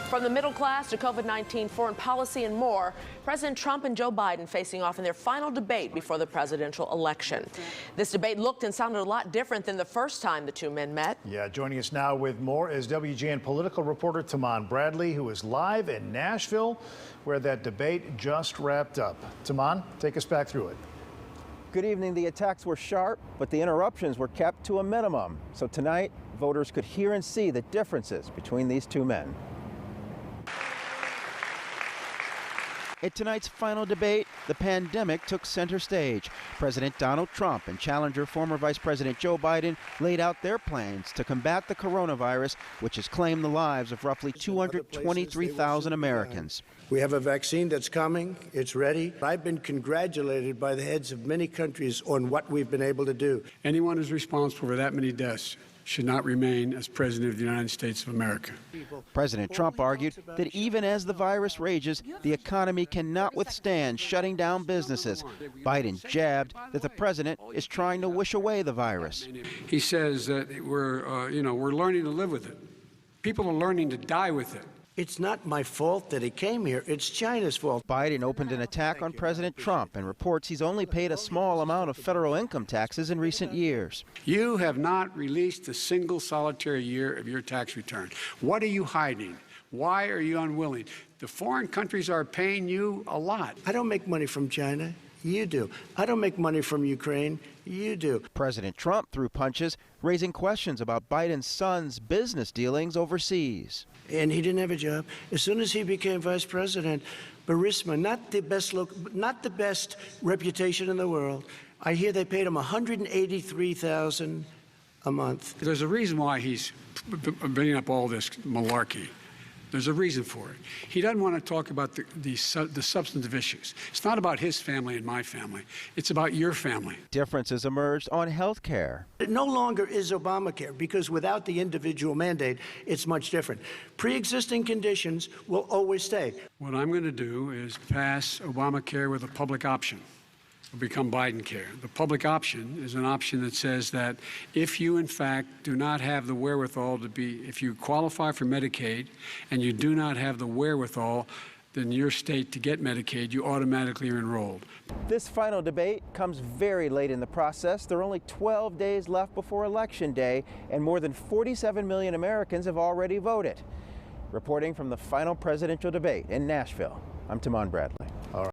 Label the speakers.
Speaker 1: From the middle class to COVID-19, foreign policy, and more, President Trump and Joe Biden facing off in their final debate before the presidential election. This debate looked and sounded a lot different than the first time the two men met.
Speaker 2: Yeah, joining us now with more is WGN political reporter Taman Bradley, who is live in Nashville, where that debate just wrapped up. Taman, take us back through it.
Speaker 3: Good evening. The attacks were sharp, but the interruptions were kept to a minimum. So tonight, voters could hear and see the differences between these two men. At tonight's final debate, the pandemic took center stage. President Donald Trump and challenger former Vice President Joe Biden laid out their plans to combat the coronavirus, which has claimed the lives of roughly 223,000 Americans.
Speaker 4: We have a vaccine that's coming. It's ready. I've been congratulated by the heads of many countries on what we've been able to do.
Speaker 5: Anyone who's responsible for that many deaths should not remain as President of the United States of America.
Speaker 3: President Trump argued that even as the virus rages, the economy cannot withstand shutting down businesses. Biden jabbed that the president is trying to wish away the virus.
Speaker 5: He says that we're learning to live with it. People are learning to die with it.
Speaker 4: It's not my fault that he came here. It's China's fault.
Speaker 3: Biden opened an attack on President Trump and reports he's only paid a small amount of federal income taxes in recent years.
Speaker 5: You have not released a single solitary year of your tax return. What are you hiding? Why are you unwilling? The foreign countries are paying you a lot.
Speaker 4: I don't make money from China. You do. I don't make money from Ukraine. You do.
Speaker 3: President Trump threw punches, raising questions about Biden's son's business dealings overseas.
Speaker 4: And he didn't have a job. As soon as he became vice president, Burisma, not the best reputation in the world. I hear they paid him $183,000 a month.
Speaker 5: There's a reason why he's bringing up all this malarkey. There's a reason for it. He doesn't want to talk about the substantive issues. It's not about his family and my family. It's about your family.
Speaker 3: Differences emerged on health care.
Speaker 4: It no longer is Obamacare, because without the individual mandate, it's much different. Pre-existing conditions will always stay.
Speaker 5: What I'm going to do is pass Obamacare with a public option. Will become Biden care. The public option is an option that says that if you, in fact, do not have the wherewithal if you qualify for Medicaid and you do not have the wherewithal in your state to get Medicaid, you automatically are enrolled.
Speaker 3: This final debate comes very late in the process. There are only 12 days left before Election Day, and more than 47 million Americans have already voted. Reporting from the final presidential debate in Nashville, I'm Taman Bradley.